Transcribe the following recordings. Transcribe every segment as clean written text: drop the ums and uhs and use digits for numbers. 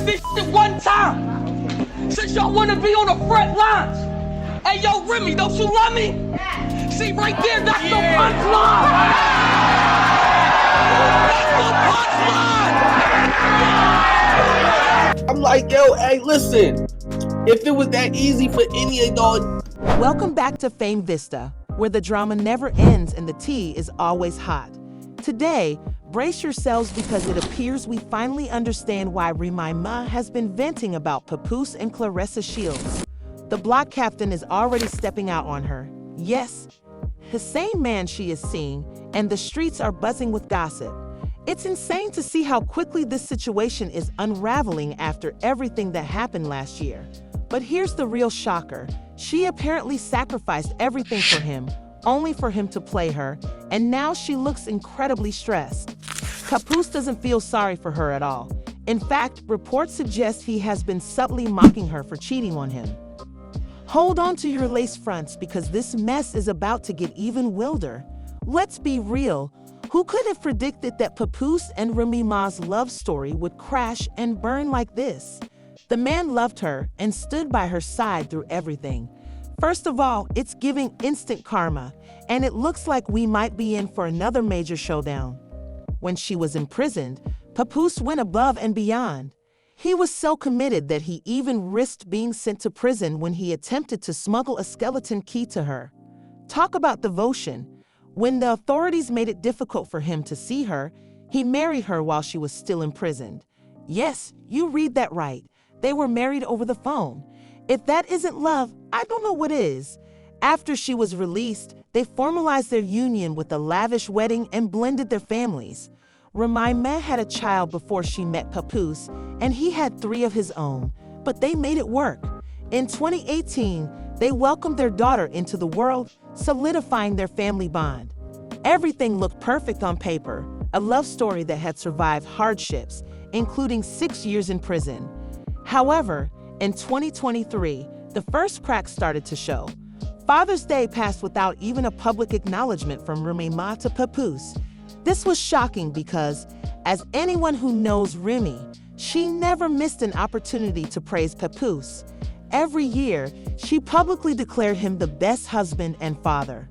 this shit one time. Since y'all wanna be on the front lines. Hey, yo, Remy, don't you love me? See, right there, that's the punchline. That's the punchline. I'm like, yo, hey, listen. If it was that easy for any of y'all. Welcome back to Fame Vista, where the drama never ends and the tea is always hot. Today, brace yourselves because it appears we finally understand why Remy Ma has been venting about Papoose and Clarissa Shields. The block captain is already stepping out on her. Yes, the same man she is seeing, and the streets are buzzing with gossip. It's insane to see how quickly this situation is unraveling after everything that happened last year. But here's the real shocker. She apparently sacrificed everything for him, only for him to play her, and now she looks incredibly stressed. Papoose doesn't feel sorry for her at all. In fact, reports suggest he has been subtly mocking her for cheating on him. Hold on to your lace fronts because this mess is about to get even wilder. Let's be real. Who could have predicted that Papoose and Remy Ma's love story would crash and burn like this? The man loved her and stood by her side through everything. First of all, it's giving instant karma, and it looks like we might be in for another major showdown. When she was imprisoned, Papoose went above and beyond. He was so committed that he even risked being sent to prison when he attempted to smuggle a skeleton key to her. Talk about devotion. When the authorities made it difficult for him to see her, he married her while she was still imprisoned. Yes, you read that right. They were married over the phone. If that isn't love, I don't know what is. After she was released, they formalized their union with a lavish wedding and blended their families. Remy Ma had a child before she met Papoose, and he had 3 of his own, but they made it work. In 2018, they welcomed their daughter into the world, solidifying their family bond. Everything looked perfect on paper, a love story that had survived hardships, including 6 years in prison. However, in 2023, the first cracks started to show. Father's Day passed without even a public acknowledgement from Remy Ma to Papoose. This was shocking because, as anyone who knows Remy, she never missed an opportunity to praise Papoose. Every year, she publicly declared him the best husband and father.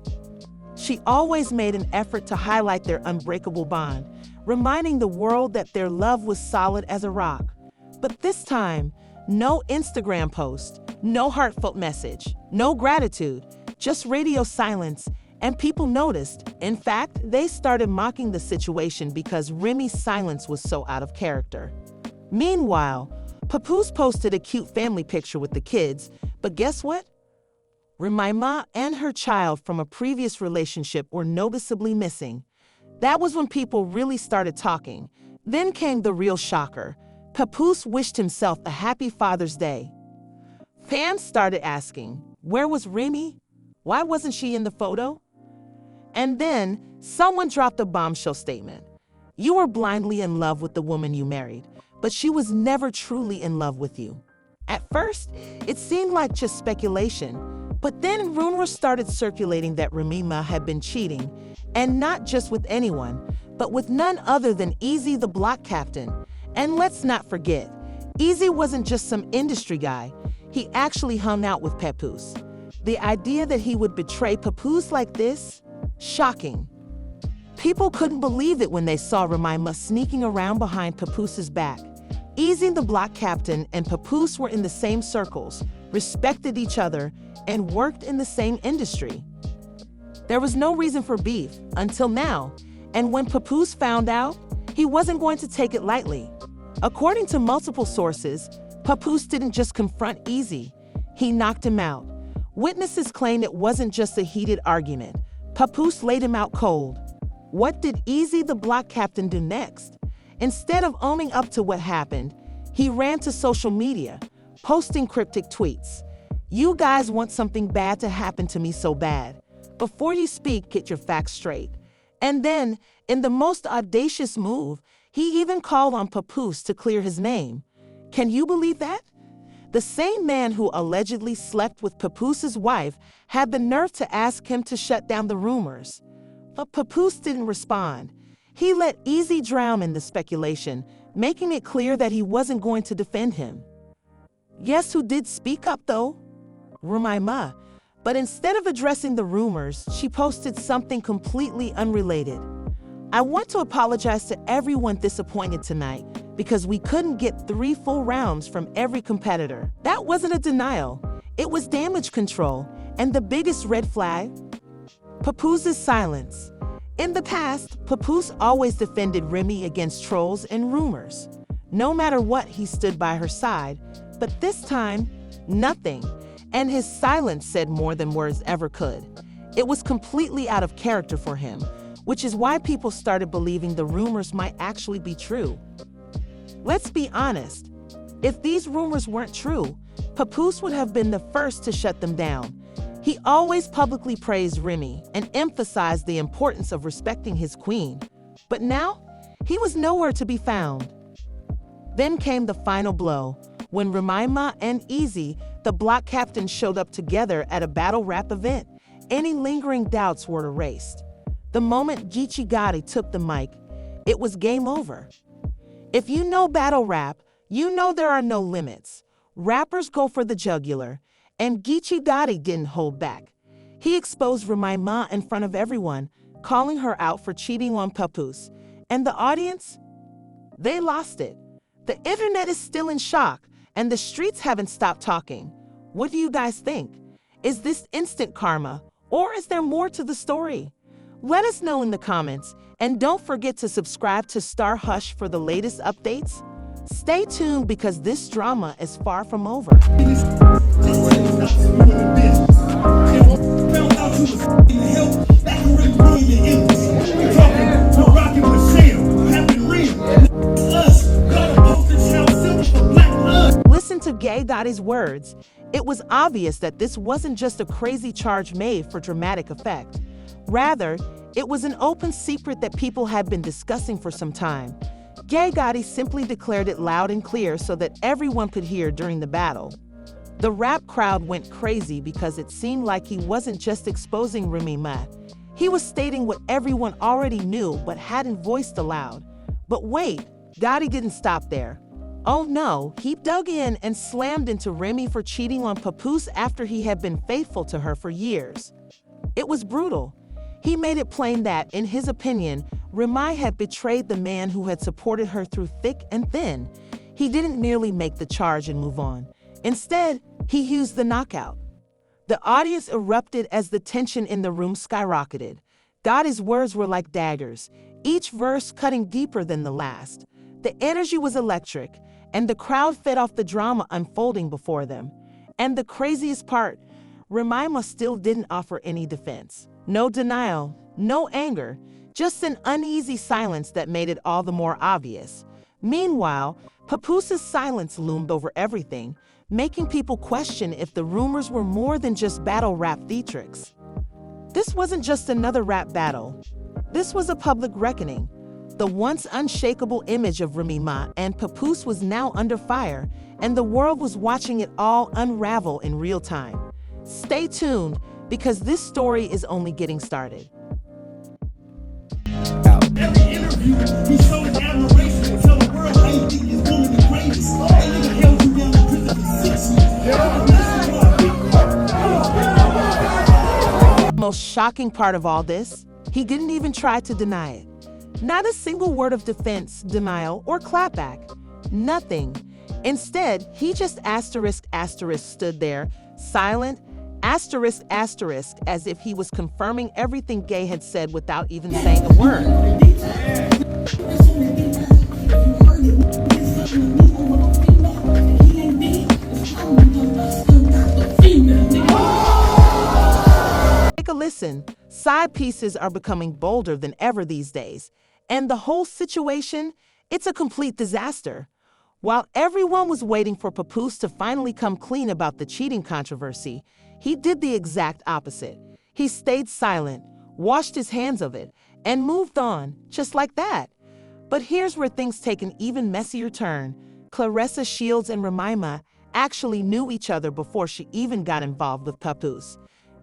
She always made an effort to highlight their unbreakable bond, reminding the world that their love was solid as a rock. But this time, no Instagram post, no heartfelt message, no gratitude, just radio silence, and people noticed. In fact, they started mocking the situation because Remy's silence was so out of character. Meanwhile, Papoose posted a cute family picture with the kids, but guess what? Remy Ma and her child from a previous relationship were noticeably missing. That was when people really started talking. Then came the real shocker. Papoose wished himself a happy Father's Day. Fans started asking, where was Remy? Why wasn't she in the photo? And then someone dropped a bombshell statement. You were blindly in love with the woman you married, but she was never truly in love with you. At first, it seemed like just speculation, but then rumors started circulating that Remy Ma had been cheating, and not just with anyone, but with none other than Easy the block captain. And let's not forget, Easy wasn't just some industry guy. He actually hung out with Papoose. The idea that he would betray Papoose like this? Shocking. People couldn't believe it when they saw Remy Ma sneaking around behind Papoose's back. Easy the block captain and Papoose were in the same circles, respected each other, and worked in the same industry. There was no reason for beef until now, and when Papoose found out, he wasn't going to take it lightly. According to multiple sources, Papoose didn't just confront Easy, he knocked him out. Witnesses claim it wasn't just a heated argument. Papoose laid him out cold. What did Easy the block captain do next? Instead of owning up to what happened, he ran to social media, posting cryptic tweets. You guys want something bad to happen to me so bad. Before you speak, get your facts straight. And then, in the most audacious move, he even called on Papoose to clear his name. Can you believe that? The same man who allegedly slept with Papoose's wife had the nerve to ask him to shut down the rumors. But Papoose didn't respond. He let Easy drown in the speculation, making it clear that he wasn't going to defend him. Guess who did speak up though? Remy. But instead of addressing the rumors, she posted something completely unrelated. I want to apologize to everyone disappointed tonight because we couldn't get 3 full rounds from every competitor. That wasn't a denial. It was damage control. And the biggest red flag? Papoose's silence. In the past, Papoose always defended Remy against trolls and rumors. No matter what, he stood by her side. But this time, nothing. And his silence said more than words ever could. It was completely out of character for him, which is why people started believing the rumors might actually be true. Let's be honest. If these rumors weren't true, Papoose would have been the first to shut them down. He always publicly praised Remy and emphasized the importance of respecting his queen. But now, he was nowhere to be found. Then came the final blow, when Remy and Easy, the block captain, showed up together at a battle rap event. Any lingering doubts were erased. The moment Geechee Gotti took the mic, it was game over. If you know battle rap, you know there are no limits. Rappers go for the jugular, and Geechee Gotti didn't hold back. He exposed Remy in front of everyone, calling her out for cheating on Papoose. And the audience? They lost it. The internet is still in shock, and the streets haven't stopped talking. What do you guys think? Is this instant karma, or is there more to the story? Let us know in the comments, and don't forget to subscribe to Star Hush for the latest updates. Stay tuned because this drama is far from over. Listen to Gay Gotti's words. It was obvious that this wasn't just a crazy charge made for dramatic effect. Rather, it was an open secret that people had been discussing for some time. Gay Gotti simply declared it loud and clear so that everyone could hear during the battle. The rap crowd went crazy because it seemed like he wasn't just exposing Remy. He was stating what everyone already knew but hadn't voiced aloud. But wait, Gotti didn't stop there. Oh no, he dug in and slammed into Remy for cheating on Papoose after he had been faithful to her for years. It was brutal. He made it plain that, in his opinion, Remy had betrayed the man who had supported her through thick and thin. He didn't merely make the charge and move on. Instead, he used the knockout. The audience erupted as the tension in the room skyrocketed. Gotti's words were like daggers, each verse cutting deeper than the last. The energy was electric, and the crowd fed off the drama unfolding before them. And the craziest part, Remy still didn't offer any defense. No denial, no anger, just an uneasy silence that made it all the more obvious. Meanwhile, Papoose's silence loomed over everything, making people question if the rumors were more than just battle rap theatrics. This wasn't just another rap battle. This was a public reckoning. The once unshakable image of Remy and Papoose was now under fire, and the world was watching it all unravel in real time. Stay tuned, because this story is only getting started. Every interview, he showed admiration and tell the world how you think this woman the greatest. That nigga held you down in prison for 6 years. The most shocking part of all this, he didn't even try to deny it. Not a single word of defense, denial, or clapback. Nothing. Instead, he just stood there, silent, as if he was confirming everything Gay had said without even saying a word. Take a listen. Side pieces are becoming bolder than ever these days. And the whole situation, it's a complete disaster. While everyone was waiting for Papoose to finally come clean about the cheating controversy, he did the exact opposite. He stayed silent, washed his hands of it, and moved on, just like that. But here's where things take an even messier turn. Claressa Shields and Remy actually knew each other before she even got involved with Papoose.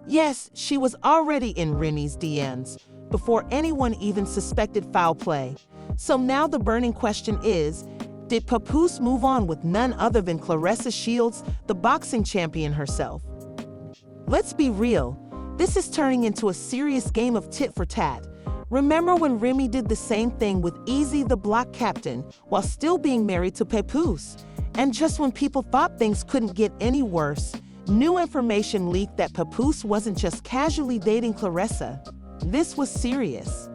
Yes, she was already in Remy's DMs before anyone even suspected foul play. So now the burning question is, Did Papoose move on with none other than Claressa Shields, the boxing champion herself? Let's be real, this is turning into a serious game of tit for tat. Remember when Remy did the same thing with Easy the block captain while still being married to Papoose? And just when people thought things couldn't get any worse, new information leaked that Papoose wasn't just casually dating Claressa. This was serious.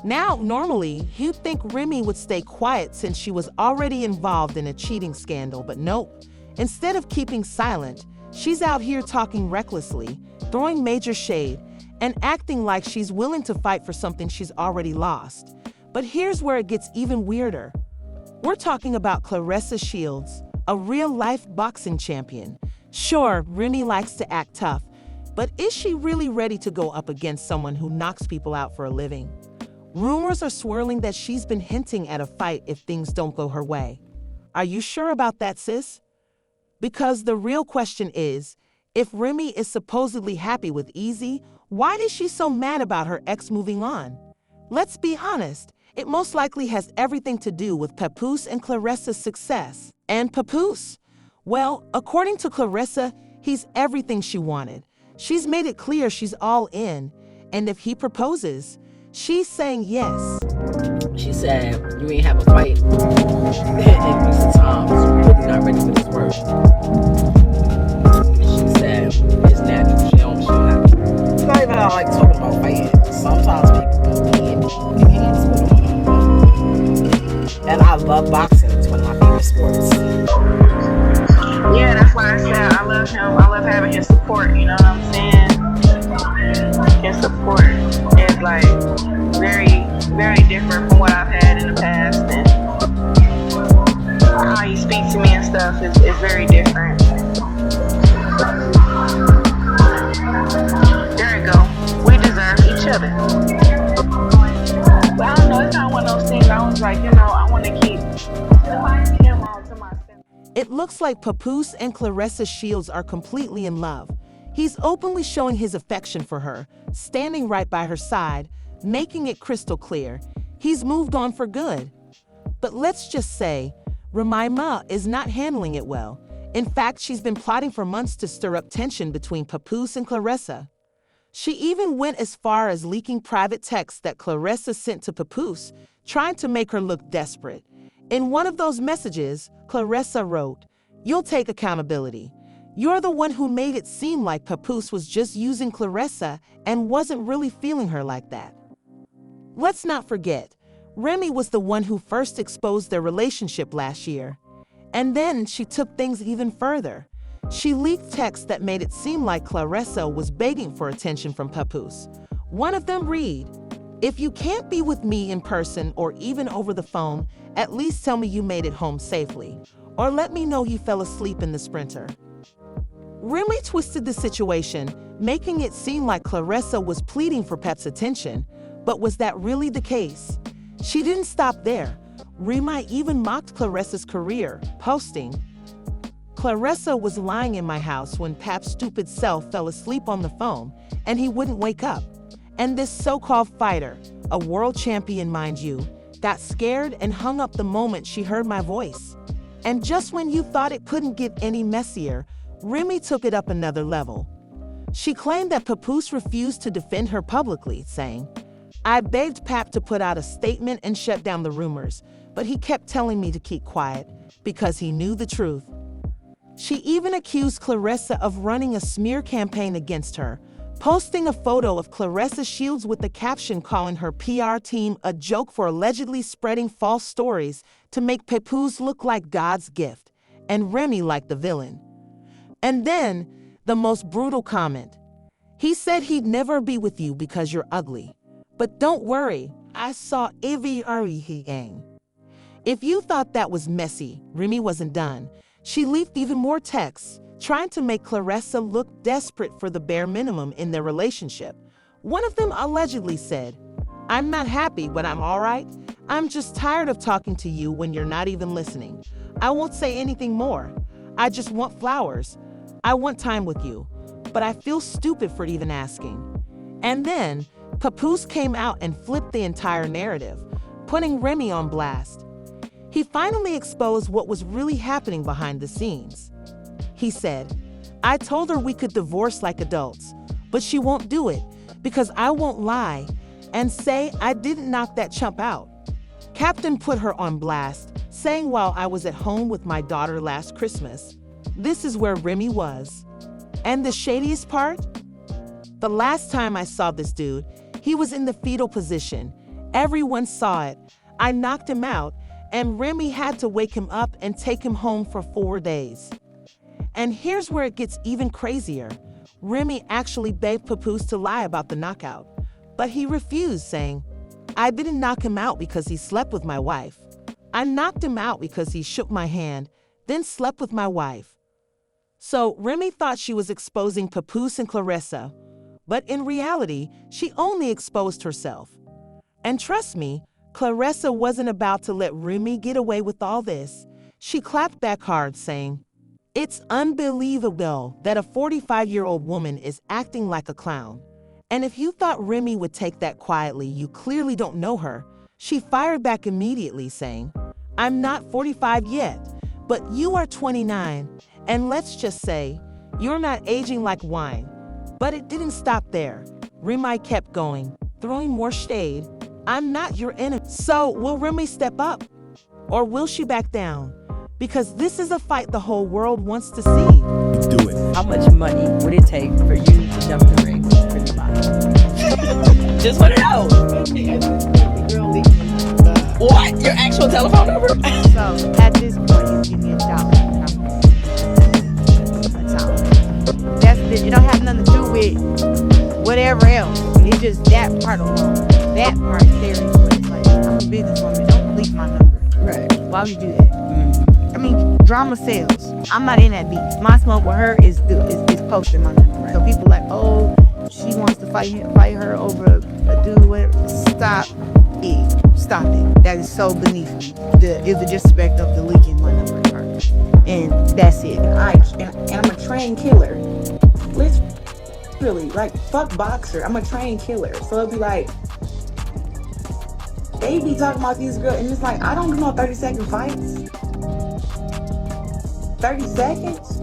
Now, normally, you'd think Remy would stay quiet since she was already involved in a cheating scandal, but nope. Instead of keeping silent, she's out here talking recklessly, throwing major shade, and acting like she's willing to fight for something she's already lost. But here's where it gets even weirder. We're talking about Claressa Shields, a real-life boxing champion. Sure, Remy likes to act tough, but is she really ready to go up against someone who knocks people out for a living? Rumors are swirling that she's been hinting at a fight if things don't go her way. Are you sure about that, sis? Because the real question is, if Remy is supposedly happy with Easy, why is she so mad about her ex moving on? Let's be honest, it most likely has everything to do with Papoose and Claressa's success. And Papoose? Well, according to Claressa, he's everything she wanted. She's made it clear she's all in, and if he proposes, she's saying yes. She said, you ain't have a fight in recent times. You're really not ready for this work. She said, it's natural. She don't have to. It's not even I like talking about fighting. Sometimes people can't and I love boxing. It's one of my favorite sports. Yeah, that's why I said I love him. I love having his support, you know what I'm saying? His support is like very, very different from what I've had in the past, and how he speaks to me and stuff is very different. There you go. We deserve each other. But I don't know, it's not one of those things I was like, I want to keep him all to myself. It looks like Papoose and Claressa Shields are completely in love. He's openly showing his affection for her, standing right by her side, making it crystal clear. He's moved on for good. But let's just say, Remy is not handling it well. In fact, she's been plotting for months to stir up tension between Papoose and Claressa. She even went as far as leaking private texts that Claressa sent to Papoose, trying to make her look desperate. In one of those messages, Claressa wrote, "You'll take accountability. You're the one who made it seem like Papoose was just using Claressa and wasn't really feeling her like that." Let's not forget, Remy was the one who first exposed their relationship last year. And then she took things even further. She leaked texts that made it seem like Claressa was begging for attention from Papoose. One of them read, "If you can't be with me in person or even over the phone, at least tell me you made it home safely, or let me know you fell asleep in the Sprinter." Remy twisted the situation, making it seem like Claressa was pleading for Pep's attention, but was that really the case? She didn't stop there. Remy even mocked Claressa's career, posting, "Claressa was lying in my house when Pap's stupid self fell asleep on the phone, and he wouldn't wake up. And this so-called fighter, a world champion mind you, got scared and hung up the moment she heard my voice." And just when you thought it couldn't get any messier, Remy took it up another level. She claimed that Papoose refused to defend her publicly, saying, "I begged Pap to put out a statement and shut down the rumors, but he kept telling me to keep quiet because he knew the truth." She even accused Claressa of running a smear campaign against her, posting a photo of Claressa Shields with the caption calling her PR team a joke for allegedly spreading false stories to make Papoose look like God's gift and Remy like the villain. And then, the most brutal comment. "He said he'd never be with you because you're ugly. But don't worry, I saw every gang." If you thought that was messy, Remy wasn't done. She leaked even more texts, trying to make Claressa look desperate for the bare minimum in their relationship. One of them allegedly said, "I'm not happy, but I'm all right. I'm just tired of talking to you when you're not even listening. I won't say anything more. I just want flowers. I want time with you, but I feel stupid for even asking." And then, Papoose came out and flipped the entire narrative, putting Remy on blast. He finally exposed what was really happening behind the scenes. He said, "I told her we could divorce like adults, but she won't do it because I won't lie and say I didn't knock that chump out." Captain put her on blast, saying while I was at home with my daughter last Christmas, this is where Remy was. And the shadiest part? The last time I saw this dude, he was in the fetal position. Everyone saw it. I knocked him out, and Remy had to wake him up and take him home for 4 days. And here's where it gets even crazier. Remy actually begged Papoose to lie about the knockout, but he refused, saying, "I didn't knock him out because he slept with my wife. I knocked him out because he shook my hand, then slept with my wife." So Remy thought she was exposing Papoose and Clarissa, but in reality, she only exposed herself. And trust me, Clarissa wasn't about to let Remy get away with all this. She clapped back hard, saying, "It's unbelievable that a 45-year-old woman is acting like a clown. And if you thought Remy would take that quietly, you clearly don't know her." She fired back immediately, saying, "I'm not 45 yet, but you are 29, and let's just say, you're not aging like wine." But it didn't stop there. Remy kept going, throwing more shade. "I'm not your enemy." So will Remy step up? Or will she back down? Because this is a fight the whole world wants to see. Do it. How much money would it take for you to jump in the ring with Remy Ma? Just want to know. What? Your actual telephone number? So at this point, you give me $1. That's all. That's it. It don't have nothing to do with whatever else. It's just that part alone. That part there is what it's like. I'm a businesswoman. Don't leak my number. Right. Why would you do that? I mean, drama sells. I'm not in that beef. My smoke with her is posting my number. Right. So people like, oh, she wants to fight her over a dude. Whatever. Stop it. Stop it. That is so beneath me. Is the disrespect of the leaking my number to her, and that's it. And I'm a trained killer. Literally, like, fuck boxer. I'm a trained killer. So it'll be like, they be talking about these girls, and it's like, I don't do no 30-second fights. 30 seconds?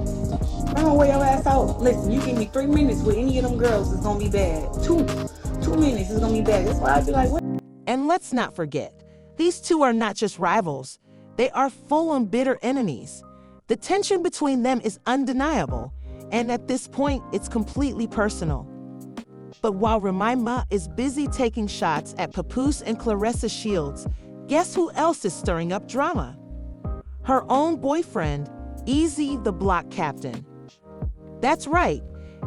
I'm gonna wear your ass out. Listen, you give me 3 minutes with any of them girls, it's gonna be bad. Two minutes is gonna be bad. That's why I'd be like, what? And let's not forget, these two are not just rivals. They are full-on bitter enemies. The tension between them is undeniable, and at this point, it's completely personal. But while Remy Ma is busy taking shots at Papoose and Clarissa Shields, guess who else is stirring up drama? Her own boyfriend, Easy the Block Captain. That's right,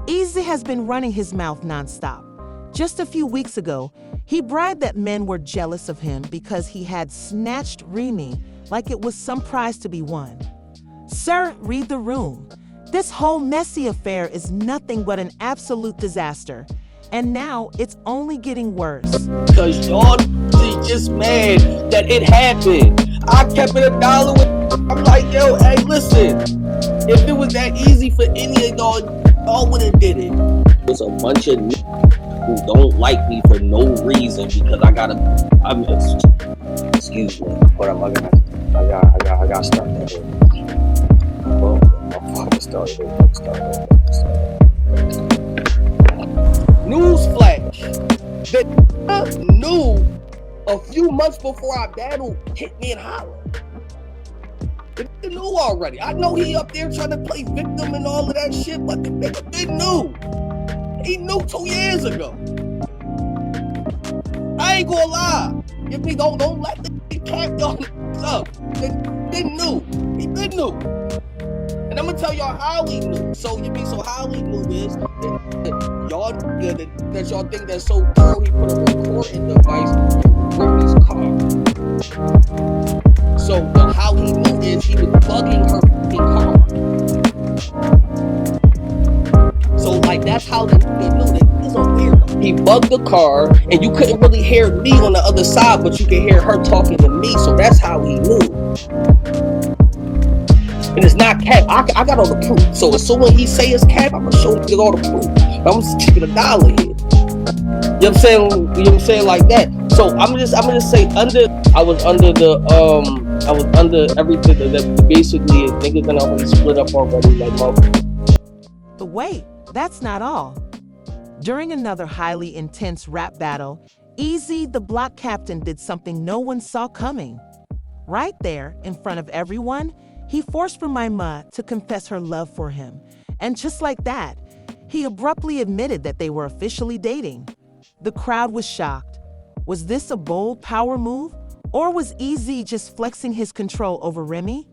Easy has been running his mouth nonstop. Just a few weeks ago, he bragged that men were jealous of him because he had snatched Remy like it was some prize to be won. Sir, read the room. This whole messy affair is nothing but an absolute disaster. And now it's only getting worse. Cause y'all just mad that it happened. I kept it $1 with. I'm like, yo, hey, listen. If it was that easy for any of y'all would have did it. There's a bunch of who don't like me for no reason because excuse me. Hold on, I gotta start that over. Well, my fucking started over. Newsflash, that knew a few months before our battle hit me and holler. They knew already. I know he up there trying to play victim and all of that shit, but the nigga been knew. He knew 2 years ago. I ain't gonna lie. If me don't let the cat y'all up. They been knew. He been knew. And I'm gonna tell y'all how he knew. So how he knew is that y'all that y'all think that's so cool. He put a recording device in his car. So how he knew is he was bugging her fucking car. So like that's how they knew that he's a weirdo. He bugged the car, and you couldn't really hear me on the other side, but you could hear her talking to me. So that's how he knew. And it's not cap. I got all the proof. So as soon as he say it's cap, I'm gonna show him all the proof. I'm just kicking $1 here. You know what I'm saying? You know what I'm saying, like that. So I'm just say I was under the I was under everything that basically niggas done already split up already, like motherfucker. But wait, that's not all. During another highly intense rap battle, Easy, the block captain, did something no one saw coming. Right there, in front of everyone, he forced Remy to confess her love for him. And just like that, he abruptly admitted that they were officially dating. The crowd was shocked. Was this a bold power move? Or was Easy just flexing his control over Remy?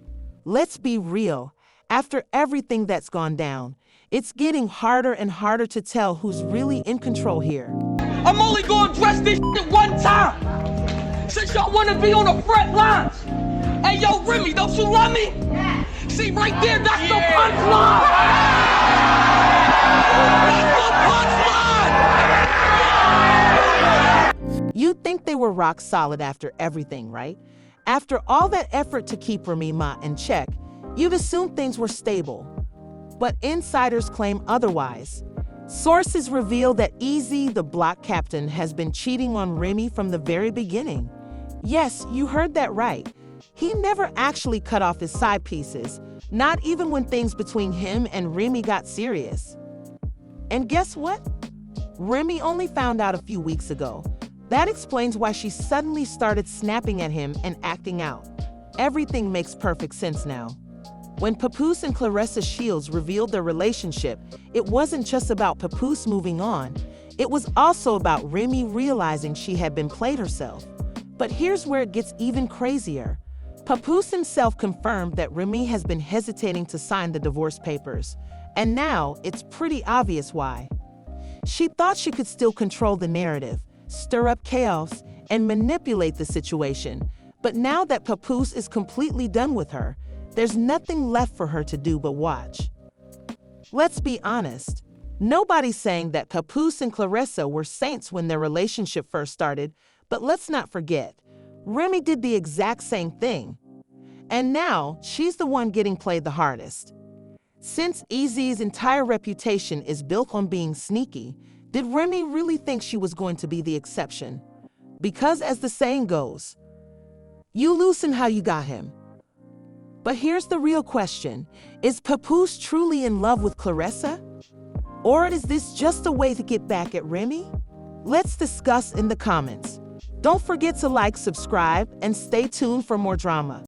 Let's be real. After everything that's gone down, it's getting harder and harder to tell who's really in control here. I'm only gonna address this shit one time. Since y'all wanna be on the front lines. Hey, yo, Remy, don't you love me? Yeah. See, right there, that's the punchline. That's the punchline. You'd think they were rock solid after everything, right? After all that effort to keep Remy in check, you'd assume things were stable. But insiders claim otherwise. Sources reveal that Easy, the block captain, has been cheating on Remy from the very beginning. Yes, you heard that right. He never actually cut off his side pieces, not even when things between him and Remy got serious. And guess what? Remy only found out a few weeks ago. That explains why she suddenly started snapping at him and acting out. Everything makes perfect sense now. When Papoose and Clarissa Shields revealed their relationship, it wasn't just about Papoose moving on. It was also about Remy realizing she had been played herself. But here's where it gets even crazier. Papoose himself confirmed that Remy has been hesitating to sign the divorce papers. And now it's pretty obvious why. She thought she could still control the narrative, stir up chaos, and manipulate the situation. But now that Papoose is completely done with her, there's nothing left for her to do but watch. Let's be honest. Nobody's saying that Papoose and Clarissa were saints when their relationship first started, but let's not forget, Remy did the exact same thing. And now, she's the one getting played the hardest. Since Easy's entire reputation is built on being sneaky, did Remy really think she was going to be the exception? Because as the saying goes, you loosen how you got him. But here's the real question. Is Papoose truly in love with Clarissa? Or is this just a way to get back at Remy? Let's discuss in the comments. Don't forget to like, subscribe, and stay tuned for more drama.